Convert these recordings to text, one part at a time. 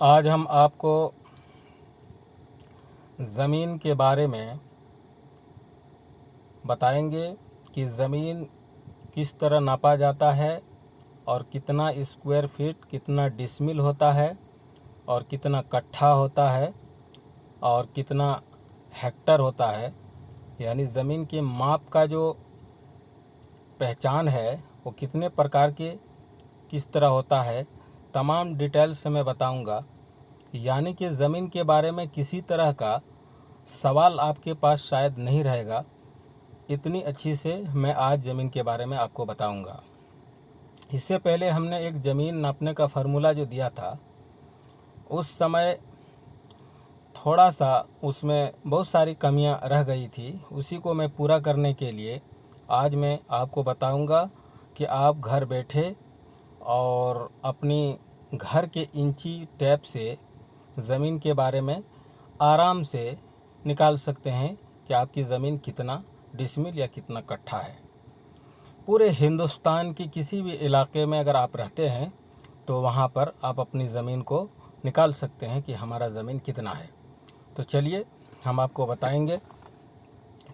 आज हम आपको ज़मीन के बारे में बताएंगे कि ज़मीन किस तरह नापा जाता है और कितना स्क्वायर फीट, कितना डिसमिल होता है और कितना कट्ठा होता है और कितना हेक्टर होता है। यानी ज़मीन के माप का जो पहचान है वो कितने प्रकार के किस तरह होता है, तमाम डिटेल्स से मैं बताऊंगा। यानी कि ज़मीन के बारे में किसी तरह का सवाल आपके पास शायद नहीं रहेगा, इतनी अच्छी से मैं आज ज़मीन के बारे में आपको बताऊंगा। इससे पहले हमने एक ज़मीन नापने का फार्मूला जो दिया था, उस समय थोड़ा सा उसमें बहुत सारी कमियां रह गई थी। उसी को मैं पूरा करने के लिए आज मैं आपको बताऊंगा कि आप घर बैठे और अपनी घर के इंची टेप से ज़मीन के बारे में आराम से निकाल सकते हैं कि आपकी ज़मीन कितना डिसमिल या कितना कट्ठा है। पूरे हिंदुस्तान की किसी भी इलाके में अगर आप रहते हैं तो वहाँ पर आप अपनी ज़मीन को निकाल सकते हैं कि हमारा ज़मीन कितना है। तो चलिए हम आपको बताएंगे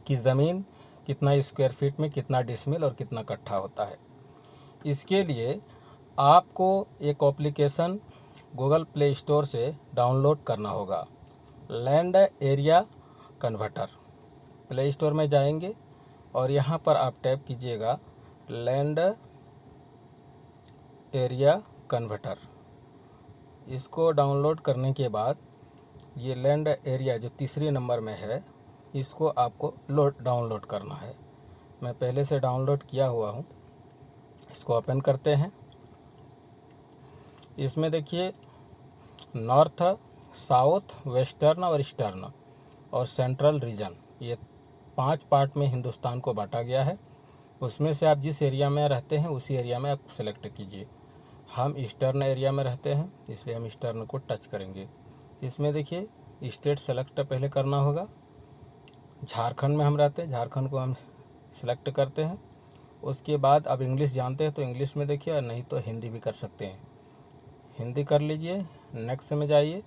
कि ज़मीन कितना स्क्वायर फीट में, कितना डिसमिल और कितना कट्ठा होता है। इसके लिए आपको एक एप्लीकेशन गूगल प्ले स्टोर से डाउनलोड करना होगा, land area converter. Play store में जाएंगे और यहाँ पर आप टैप कीजिएगा लैंड एरिया कन्वर्टर। इसको डाउनलोड करने के बाद ये लैंड एरिया जो तीसरे नंबर में है, इसको आपको डाउनलोड करना है। मैं पहले से डाउनलोड किया हुआ हूँ। इसको ओपन करते हैं। इसमें देखिए नॉर्थ, साउथ, वेस्टर्न और ईस्टर्न और सेंट्रल रीजन, ये 5 पार्ट में हिंदुस्तान को बांटा गया है। उसमें से आप जिस एरिया में रहते हैं उसी एरिया में आप सेलेक्ट कीजिए। हम ईस्टर्न एरिया में रहते हैं, इसलिए हम ईस्टर्न को टच करेंगे। इसमें देखिए स्टेट सेलेक्ट पहले करना होगा। झारखंड में हम रहते हैं, झारखंड को हम सेलेक्ट करते हैं। उसके बाद अब इंग्लिश जानते हैं तो इंग्लिश में देखिए, और नहीं तो हिंदी भी कर सकते हैं। हिंदी कर लीजिए, नेक्स्ट में जाइए।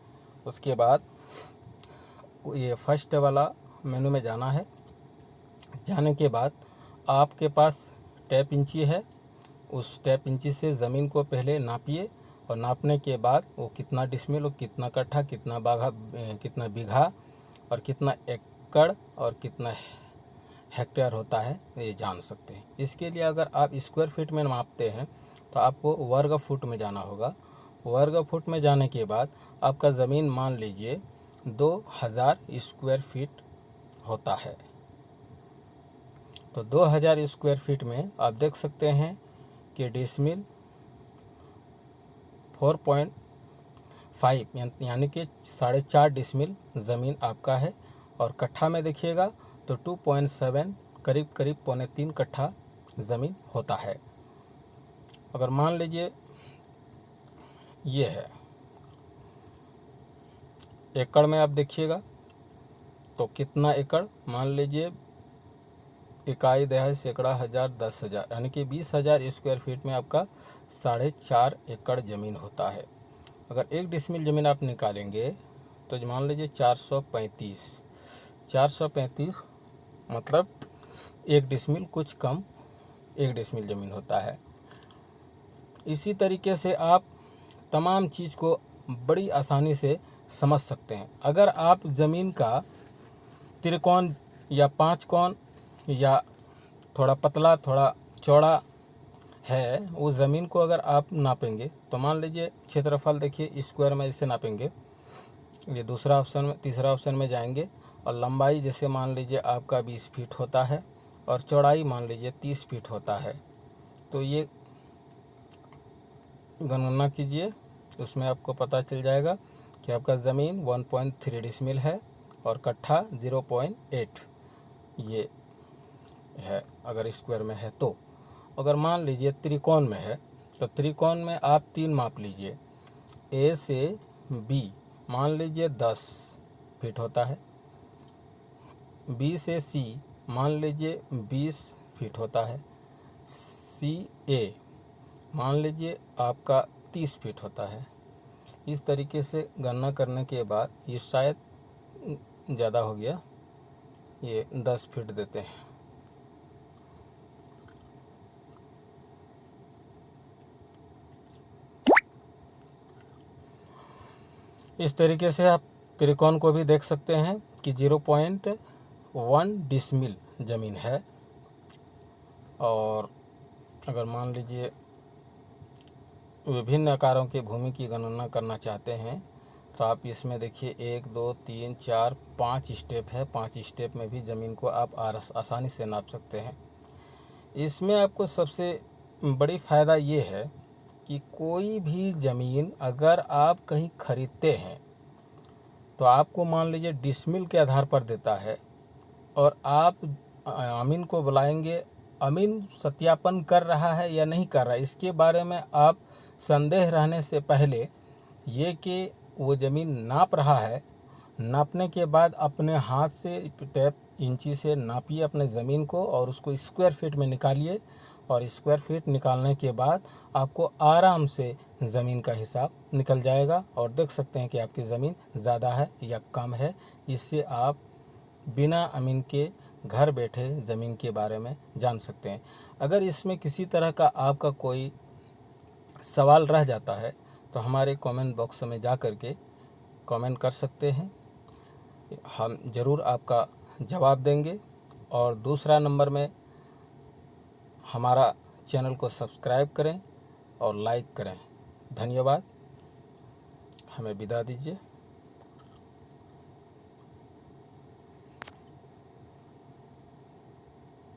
उसके बाद ये फर्स्ट वाला मेनू में जाना है। जाने के बाद आपके पास टैप इंची है, उस टैप इंची से ज़मीन को पहले नापिए और नापने के बाद वो कितना डिसमिल और कितना कट्ठा, कितना बीघा और कितना एकड़ और कितना हेक्टेयर होता है ये जान सकते हैं। इसके लिए अगर आप स्क्वायर फीट में मापते हैं तो आपको वर्ग फुट में जाना होगा। वर्ग फुट में जाने के बाद आपका ज़मीन मान लीजिए 2000 स्क्वायर फीट होता है। तो 2000 स्क्वायर फीट में आप देख सकते हैं कि डिसमिल 4.5 यानी कि 4.5 डिसमिल ज़मीन आपका है। और कट्ठा में देखिएगा तो 2.7 करीब 3.25 कट्ठा ज़मीन होता है। अगर मान लीजिए ये है एकड़ में, आप देखिएगा तो कितना एकड़, मान लीजिए इकाई, दहाई, सैकड़ा, हज़ार, 10,000 यानी कि 20,000 स्क्वायर फीट में आपका 4.5 एकड़ ज़मीन होता है। अगर 1 डिसमिल ज़मीन आप निकालेंगे तो मान लीजिए 435 मतलब 1 डिसमिल कुछ कम 1 डिसमिल ज़मीन होता है। इसी तरीके से आप तमाम चीज़ को बड़ी आसानी से समझ सकते हैं। अगर आप ज़मीन का त्रिकोण या 5 कोण या थोड़ा पतला थोड़ा चौड़ा है, उस ज़मीन को अगर आप नापेंगे तो मान लीजिए क्षेत्रफल देखिए स्क्वायर में इसे नापेंगे, ये दूसरा ऑप्शन में, तीसरा ऑप्शन में जाएंगे। और लंबाई जैसे मान लीजिए आपका 20 फीट होता है और चौड़ाई मान लीजिए 30 फीट होता है। तो ये गणना कीजिए, उसमें आपको पता चल जाएगा कि आपका ज़मीन 1.3 डिसमिल है और कट्ठा 0.8 ये है अगर स्क्वायर में है। तो अगर मान लीजिए त्रिकोण में है तो त्रिकोण में आप 3 माप लीजिए। ए से बी मान लीजिए 10 फीट होता है, बी से सी मान लीजिए 20 फीट होता है, सी ए मान लीजिए आपका 30 फीट होता है, इस तरीके से गणना करने के बाद ये शायद ज़्यादा हो गया, ये 10 फीट देते हैं। इस तरीके से आप त्रिकोण को भी देख सकते हैं कि 0.1 डिसमिल ज़मीन है। और अगर मान लीजिए विभिन्न आकारों की भूमि की गणना करना चाहते हैं तो आप इसमें देखिए 1 2 3 4 5 स्टेप है। 5 स्टेप में भी ज़मीन को आप आसानी से नाप सकते हैं। इसमें आपको सबसे बड़ी फ़ायदा ये है कि कोई भी ज़मीन अगर आप कहीं खरीदते हैं तो आपको मान लीजिए डिसमिल के आधार पर देता है और आप अमीन को बुलाएंगे, अमीन सत्यापन कर रहा है या नहीं कर रहा है, इसके बारे में आप संदेह रहने से पहले ये कि वो ज़मीन नाप रहा है, नापने के बाद अपने हाथ से टेप इंची से नापिए अपने ज़मीन को और उसको स्क्वायर फीट में निकालिए। और स्क्वायर फीट निकालने के बाद आपको आराम से ज़मीन का हिसाब निकल जाएगा और देख सकते हैं कि आपकी ज़मीन ज़्यादा है या कम है। इससे आप बिना अमीन के घर बैठे ज़मीन के बारे में जान सकते हैं। अगर इसमें किसी तरह का आपका कोई सवाल रह जाता है तो हमारे कमेंट बॉक्स में जा कर के कमेंट कर सकते हैं, हम ज़रूर आपका जवाब देंगे। और दूसरा नंबर में हमारा चैनल को सब्सक्राइब करें और लाइक करें। धन्यवाद, हमें विदा दीजिए।